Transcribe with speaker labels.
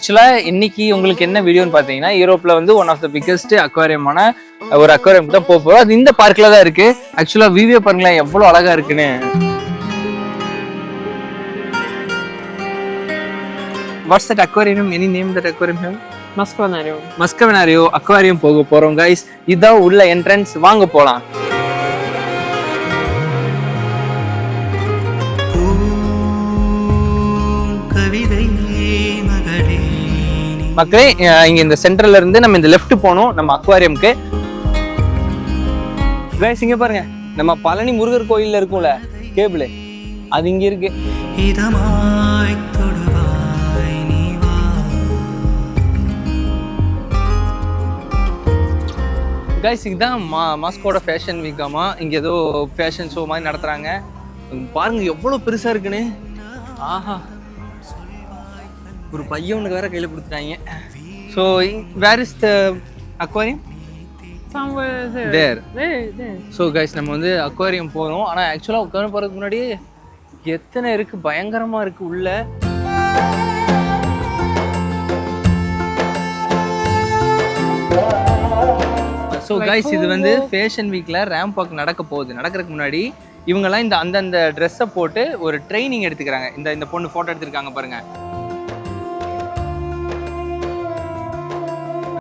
Speaker 1: ஆக்சுவலாக இன்னைக்கு உங்களுக்கு என்ன வீடியோன்னு பார்த்தீங்கன்னா, யூரோப்பில் வந்து ஒன் ஆஃப் த பிக்கஸ்ட் அக்வாரியமான ஒரு அக்வாரியம் தான் போகிறோம். அது இந்த பார்க்கில் தான் இருக்கு. ஆக்சுவலாக வீடியோ பாருங்களேன் எவ்வளோ அழகா இருக்குன்னு. What's that aquarium? Any name that aquarium? மஸ்கவனாரியோ அக்வாரியம் போக போறோம் கைஸ். இதான் உள்ள என்ட்ரன்ஸ், வாங்க போலாம். மக்களே, இங்க இந்த சென்டர்ல இருந்து நம்ம இந்த லெஃப்ட் போனோம் நம்ம அக்வாரியம்க்கு. கைஸ் இங்க பாருங்க, நம்ம பழனி முருகர் கோயில்ல இருக்கும்ல கேபிள், அது இங்க இருக்கு. கைஸ் இதுதான் மாஸ்கோட ஃபேஷன் வீக்காமா. இங்க ஏதோ ஃபேஷன் ஷோ மாதிரி நடத்துறாங்க. பாருங்க எவ்வளவு பெருசா இருக்குன்னு. ஆஹா, ஒரு பையனுக்கு வேற கையில கொடுத்துட்டாங்க. So where is the aquarium? There. So guys நம்ம வந்து அக்வாரியம் போகிறோம். ஆனால் ஆக்சுவலாக உட்காந்து போகிறதுக்கு முன்னாடி எத்தனை இருக்கு, பயங்கரமாக இருக்கு உள்ள. ஸோ கைஸ் இது வந்து ஃபேஷன் வீக்கில் ரேம்ப் வாக் நடக்க போகுது. நடக்கிறதுக்கு முன்னாடி இவங்கெல்லாம் இந்த அந்தந்த ட்ரெஸ்ஸை போட்டு ஒரு ட்ரைனிங் எடுத்துக்கிறாங்க. இந்த பொண்ணு ஃபோட்டோ எடுத்துருக்காங்க பாருங்க.